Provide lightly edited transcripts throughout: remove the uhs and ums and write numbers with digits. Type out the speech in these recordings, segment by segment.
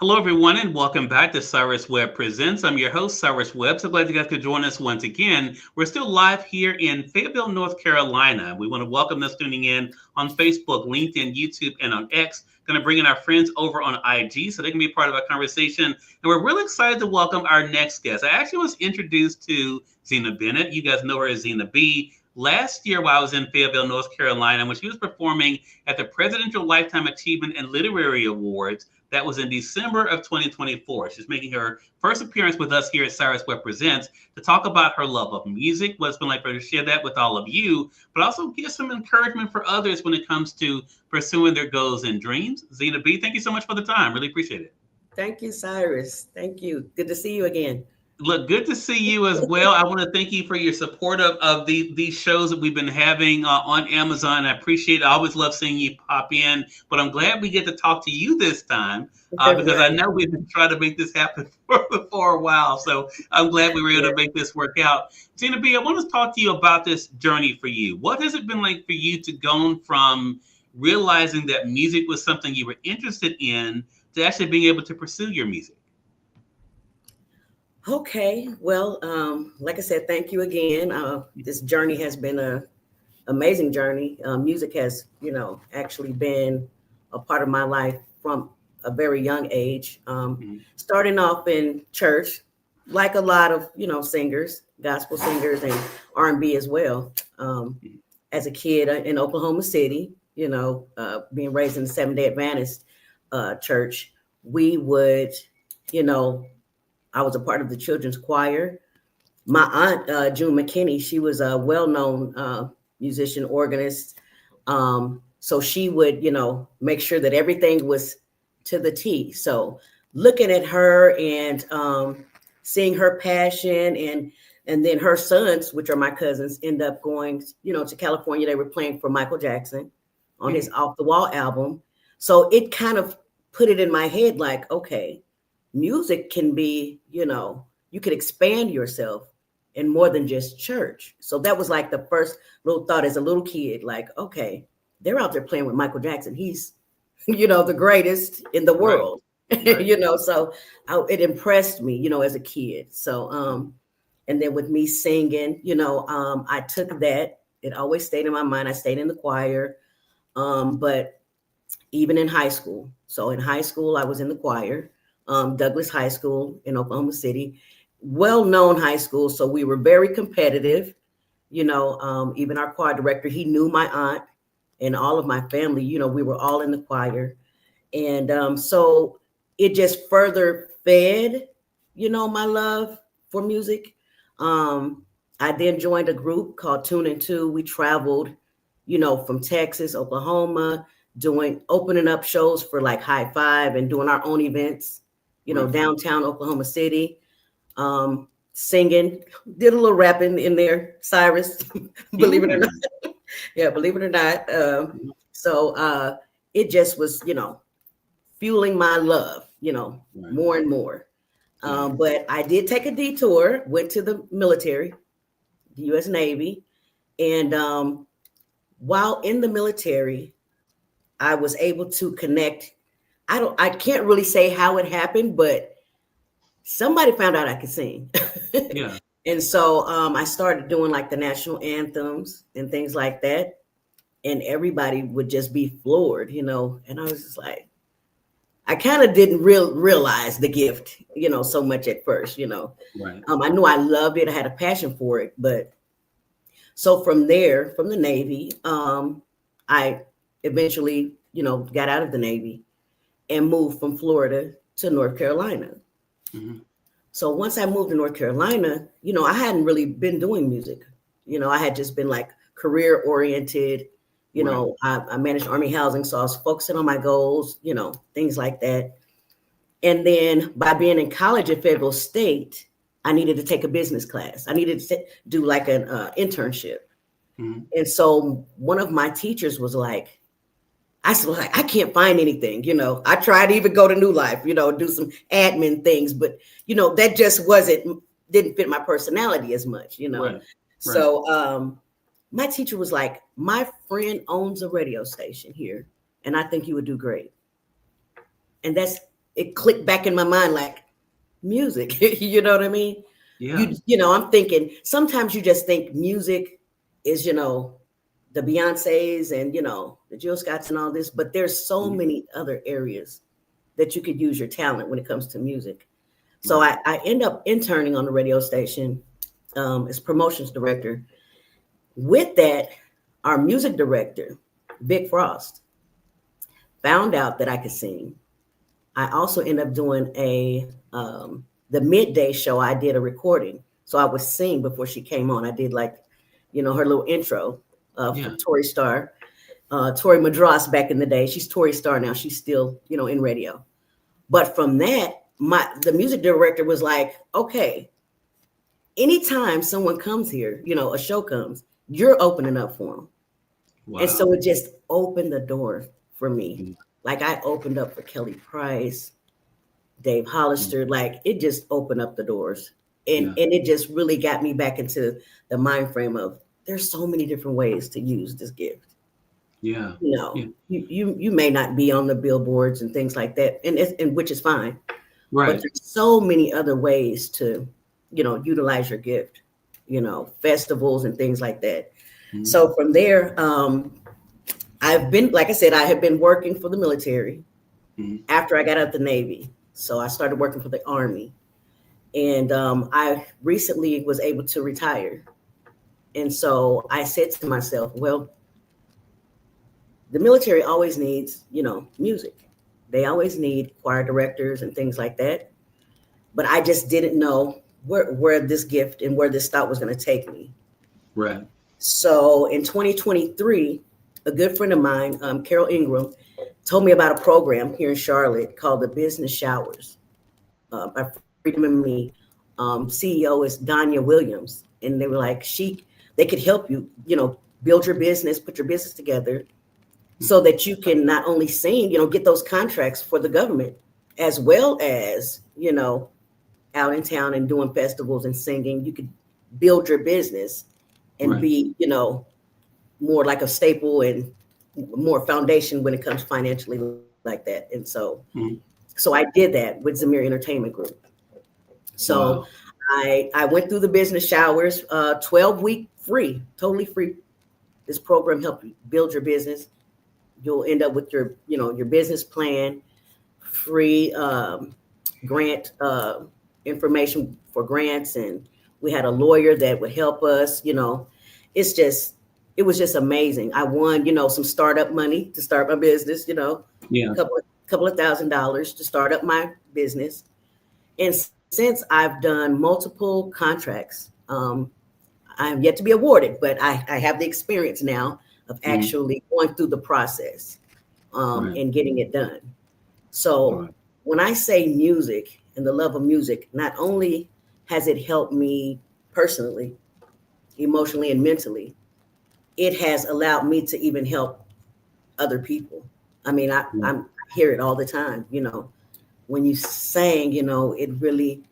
Hello, everyone, and welcome back to Cyrus Webb Presents. I'm your host, Cyrus Webb. So glad you guys could join us once again. We're still live here in Fayetteville, North Carolina. We want to welcome those tuning in on Facebook, LinkedIn, YouTube, and on X. Going to bring in our friends over on IG so they can be part of our conversation. And we're really excited to welcome our next guest. I actually was introduced to Zina Bennett. You guys know her as Zina B. Last year, while I was in Fayetteville, North Carolina, when she was performing at the Presidential Lifetime Achievement and Literary Awards. That was in December of 2024. She's making her first appearance with us here at Cyrus Webb Presents to talk about her love of music, what it's been like for her to share that with all of you, but also give some encouragement for others when it comes to pursuing their goals and dreams. Zina B, thank you so much for the time. Really appreciate it. Thank you, Cyrus. Thank you. Good to see you again. Look, good to see you as well. I want to thank you for your support of these shows that we've been having on Amazon. I appreciate it. I always love seeing you pop in, but I'm glad we get to talk to you this time because I know we've been trying to make this happen for a while. So I'm glad we were able to make this work out. Zina B, I want to talk to you about this journey for you. What has it been like for you to go from realizing that music was something you were interested in to actually being able to pursue your music? Okay. Well, like I said, thank you again. This journey has been an amazing journey. Music has, actually been a part of my life from a very young age. Starting off in church, like a lot of, singers, gospel singers and R&B as well. As a kid in Oklahoma City, being raised in the Seventh-day Adventist church, we would, I was a part of the children's choir. My aunt, June McKinney, she was a well-known musician, organist. So she would, make sure that everything was to the T. So looking at her and seeing her passion and then her sons, which are my cousins, end up going, to California. They were playing for Michael Jackson on his Off the Wall album. So it kind of put it in my head like, okay, music can be, you could expand yourself in more than just church. So that was like the first little thought as a little kid, like, okay, they're out there playing with Michael Jackson. He's, the greatest in the world, right. So it impressed me, as a kid. So, and then with me singing, I took that. It always stayed in my mind. I stayed in the choir, but even in high school. So in high school, I was in the choir. Douglas High School in Oklahoma City, well-known high school. So we were very competitive, even our choir director, he knew my aunt and all of my family, we were all in the choir. And so it just further fed, my love for music. I then joined a group called Tune and Two. We traveled, from Texas, Oklahoma, opening up shows for like High Five and doing our own events. Downtown Oklahoma City, singing, did a little rapping in there, Cyrus, believe it or not. Yeah, believe it or not. So it just was, fueling my love, more and more. But I did take a detour, went to the military, the U.S. Navy. And while in the military, I was able to connect. I can't really say how it happened, but somebody found out I could sing. Yeah. And so I started doing like the national anthems and things like that. And everybody would just be floored, and I was just like, I kind of didn't realize the gift, so much at first, Right. I knew I loved it. I had a passion for it. But so from there, from the Navy, I eventually, got out of the Navy and moved from Florida to North Carolina. Mm-hmm. So once I moved to North Carolina, I hadn't really been doing music. I had just been like career oriented. I managed Army housing, so I was focusing on my goals, things like that. And then by being in college at Fayetteville State, I needed to take a business class. I needed to do like an internship. Mm-hmm. And so one of my teachers was like, I said, like, I can't find anything, I tried to even go to New Life, do some admin things, but, that just didn't fit my personality as much, Right. So my teacher was like, my friend owns a radio station here, and I think you would do great. And that's it clicked back in my mind like music. You know what I mean? Yeah. I'm thinking sometimes you just think music is, the Beyoncés and, the Jill Scotts and all this, but there's so many other areas that you could use your talent when it comes to music. So I end up interning on the radio station as promotions director. With that, our music director, Vic Frost, found out that I could sing. I also ended up doing the midday show. I did a recording. So I would sing before she came on. I did her little intro for Tori Star, Tori Madras back in the day. She's Tori Star now. She's still, in radio. But from that, the music director was like, okay, anytime someone comes here, a show comes, you're opening up for them. Wow. And so it just opened the door for me. Like I opened up for Kelly Price, Dave Hollister, like it just opened up the doors. And it just really got me back into the mind frame of there's so many different ways to use this gift. Yeah. You may not be on the billboards and things like that, and which is fine. Right. But there's so many other ways to, utilize your gift, festivals and things like that. Mm-hmm. So from there, I've been, like I said, I have been working for the military after I got out of the Navy. So I started working for the Army. And I recently was able to retire. And so I said to myself, well, the military always needs, music. They always need choir directors and things like that. But I just didn't know where this gift and where this thought was going to take me. Right. So in 2023, a good friend of mine, Carol Ingram, told me about a program here in Charlotte called the Business Showers. By Freedom and Me, CEO is Danya Williams, and they were like, they could help you, build your business, put your business together, so that you can not only sing, get those contracts for the government, as well as, out in town and doing festivals and singing. You could build your business and be, more like a staple and more foundation when it comes financially like that. And so, so I did that with Zamir Entertainment Group. So I went through the Business Showers, 12-week free, totally free. This program helped you build your business. You'll end up with your, your business plan, free grant information for grants. And we had a lawyer that would help us, it was just amazing. I won, some startup money to start my business, a couple of $1,000s to start up my business. And since I've done multiple contracts, I'm yet to be awarded, but I have the experience now of actually going through the process and getting it done. So when I say music and the love of music, not only has it helped me personally, emotionally, and mentally, it has allowed me to even help other people. I mean, I hear it all the time, when you sang, it really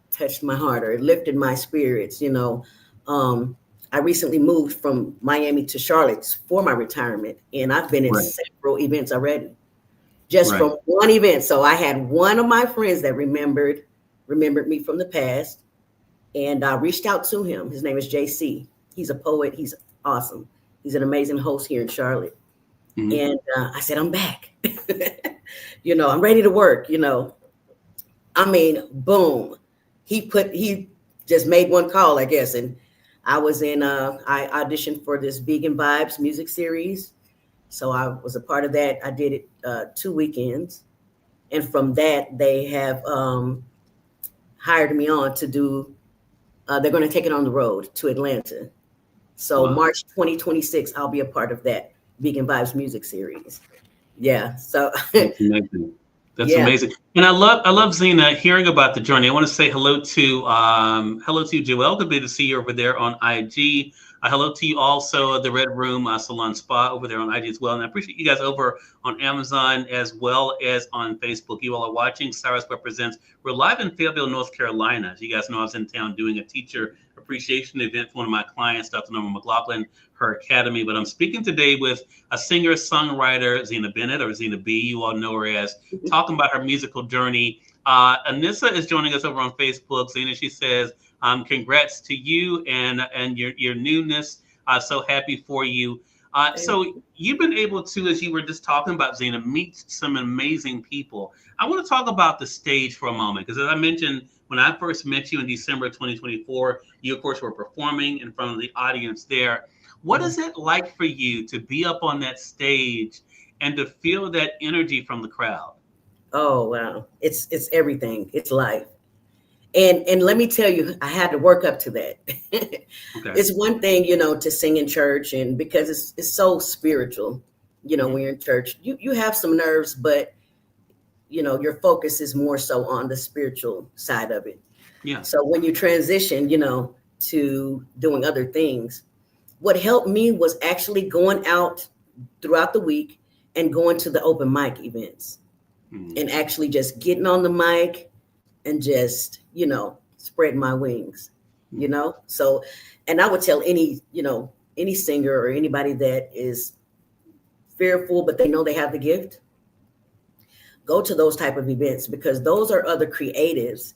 touched my heart or it lifted my spirits, I recently moved from Miami to Charlotte for my retirement, and I've been in several events already, just from one event. So I had one of my friends that remembered me from the past, and I reached out to him. His name is JC. He's a poet. He's awesome. He's an amazing host here in Charlotte. And I said, I'm back. I'm ready to work, I mean, boom. He just made one call, I guess. And I was I auditioned for this Vegan Vibes music series. So I was a part of that. I did it 2 weekends. And from that, they have hired me on to do, they're going to take it on the road to Atlanta. So March 2026, I'll be a part of that Vegan Vibes music series. Yeah. So that's amazing. That's amazing. And I love Zina, hearing about the journey. I want to say hello to Joelle. Good to see you over there on IG. Hello to you also, the Red Room Salon Spa over there on IG as well. And I appreciate you guys over on Amazon as well as on Facebook. You all are watching Cyrus Webb Presents. We're live in Fayetteville, North Carolina. As you guys know, I was in town doing a teacher appreciation event for one of my clients, Dr. Norma McLaughlin, her academy. But I'm speaking today with a singer-songwriter, Zina Bennett, or Zina B. You all know her as, talking about her musical journey. Anissa is joining us over on Facebook. Zina, she says, congrats to you and your newness. So happy for you. So you've been able to, as you were just talking about, Zina, meet some amazing people. I want to talk about the stage for a moment, because as I mentioned, when I first met you in December 2024, you, of course, were performing in front of the audience there. What is it like for you to be up on that stage and to feel that energy from the crowd? Oh, wow. It's everything. It's life. And let me tell you, I had to work up to that. Okay. It's one thing, to sing in church, and because it's so spiritual, when you're in church, you have some nerves, but your focus is more so on the spiritual side of it. Yeah. So when you transition, to doing other things, what helped me was actually going out throughout the week and going to the open mic events and actually just getting on the mic and just, spread my wings, So, and I would tell any singer or anybody that is fearful, but they know they have the gift, go to those type of events, because those are other creatives.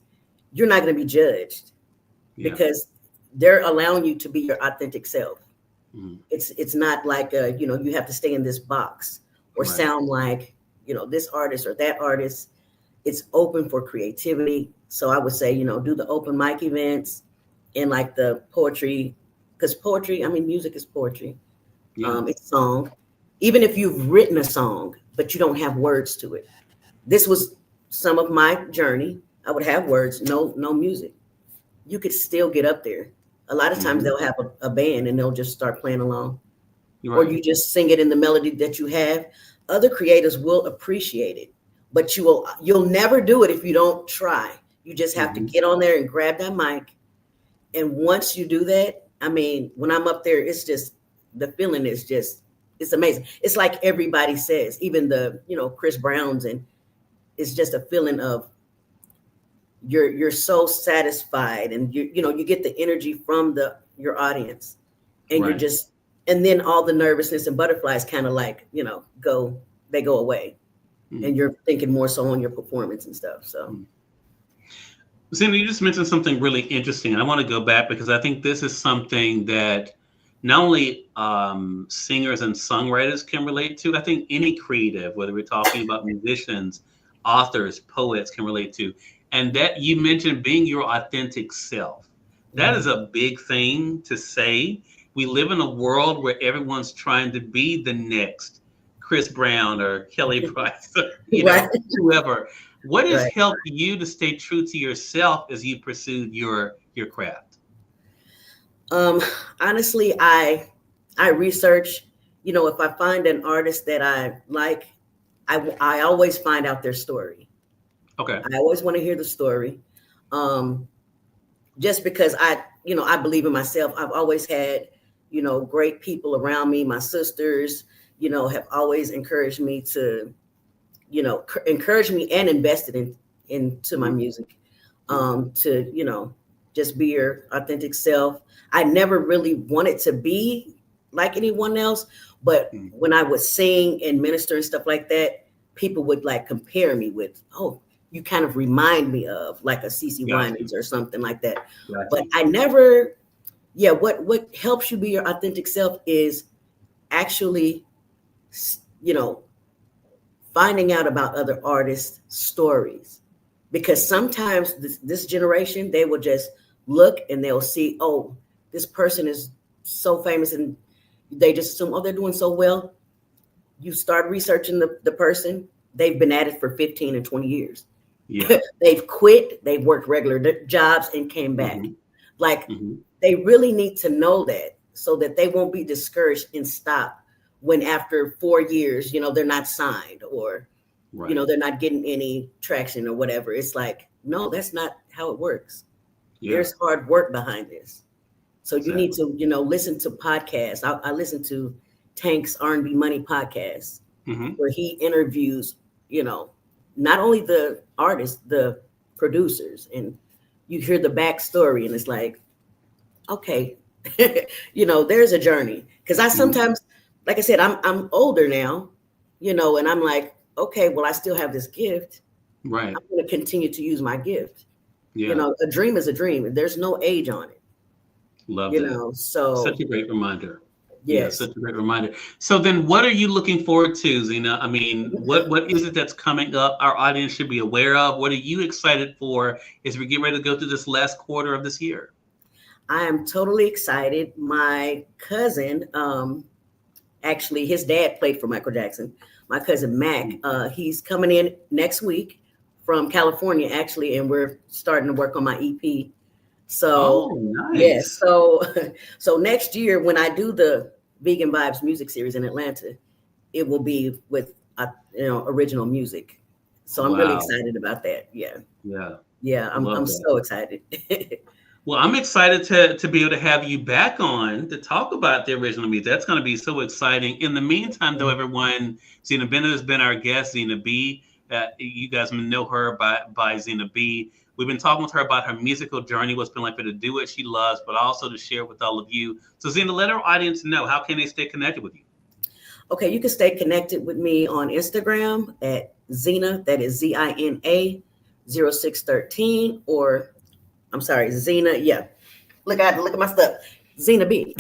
You're not going to be judged because they're allowing you to be your authentic self. It's not like, you have to stay in this box or sound like, this artist or that artist. It's open for creativity. So I would say, do the open mic events and like the poetry, because poetry, music is poetry. It's song. Even if you've written a song, but you don't have words to it. This was some of my journey. I would have words, no music. You could still get up there. A lot of times they'll have a band and they'll just start playing along. Or you just sing it in the melody that you have. Other creators will appreciate it, but you'll never do it if you don't try. You just have to get on there and grab that mic. And once you do that, when I'm up there, it's just, the feeling is just, it's amazing. It's like everybody says, even the, Chris Browns, and it's just a feeling of you're so satisfied, and you get the energy from your audience, and you're just, and then all the nervousness and butterflies kind of like, go away. And you're thinking more so on your performance and stuff. So, Zina, you just mentioned something really interesting. And I want to go back, because I think this is something that not only singers and songwriters can relate to. I think any creative, whether we're talking about musicians, authors, poets, can relate to. And that you mentioned being your authentic self. That is a big thing to say. We live in a world where everyone's trying to be the next Chris Brown or Kelly Price, or, whoever. What has helped you to stay true to yourself as you pursued your craft? Honestly, I research, if I find an artist that I like, I always find out their story. Okay. I always want to hear the story. Just because I believe in myself. I've always had, great people around me. My sisters, have always encouraged me to, encourage me and invested into my music, to, just be your authentic self. I never really wanted to be like anyone else, but when I would sing and minister and stuff like that, people would like compare me with, oh, you kind of remind me of like a CeCe Winans or something like that. Gotcha. But I never, what helps you be your authentic self is actually, finding out about other artists' stories. Because sometimes this generation, they will just look and they'll see, oh, this person is so famous, and they just assume, oh, they're doing so well. You start researching the person, they've been at it for 15 and 20 years. Yeah. They've quit, they've worked regular jobs and came back. They really need to know that, so that they won't be discouraged and stop when after 4 years, they're not signed, or, they're not getting any traction or whatever. It's like, no, that's not how it works. Yeah. There's hard work behind this. So you need to, listen to podcasts. I listen to Tank's R&B Money podcast, where he interviews, not only the artists, the producers, and you hear the backstory, and it's like, okay, there's a journey. Because I sometimes, like I said, I'm older now, and I'm like, okay, well, I still have this gift. Right. I'm going to continue to use my gift. Yeah. A dream is a dream. There's no age on it. Love that. So such a great reminder. Yes. Yeah, such a great reminder. So then what are you looking forward to, Zina? I mean, what is it that's coming up our audience should be aware of? What are you excited for as we get ready to go through this last quarter of this year? I am totally excited. My cousin, actually, his dad played for Michael Jackson. My cousin Mac, he's coming in next week from California, actually, and we're starting to work on my EP. So, nice. Yes. So next year, when I do the Vegan Vibes music series in Atlanta, it will be with original music. So I'm really excited about that. Yeah. I'm so excited. Well, I'm excited to be able to have you back on to talk about the original music. That's going to be so exciting. In the meantime, though, everyone, Zina Bennett has been our guest, Zina B. You guys know her by Zina B. We've been talking with her about her musical journey, what's been like for her to do what she loves, but also to share with all of you. So Zina, let our audience know, how can they stay connected with you? Okay, you can stay connected with me on Instagram at Zina, that is Zina 0613, or I'm sorry, Zina, look at my stuff. Zina B.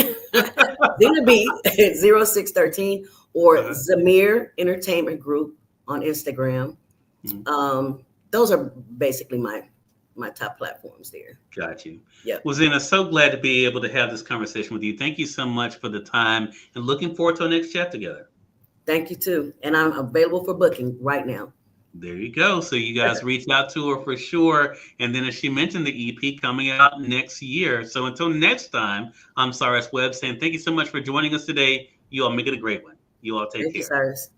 Zina B 0613, or Zamir Entertainment Group on Instagram. Those are basically my top platforms there. Got you. Yeah. Well, Zina, so glad to be able to have this conversation with you. Thank you so much for the time, and looking forward to our next chat together. Thank you too. And I'm available for booking right now. There you go. So you guys reach out to her for sure. And then as she mentioned, the EP coming out next year. So until next time, I'm Cyrus Webb saying thank you so much for joining us today. You all make it a great one. You all take care. Thank you, Cyrus.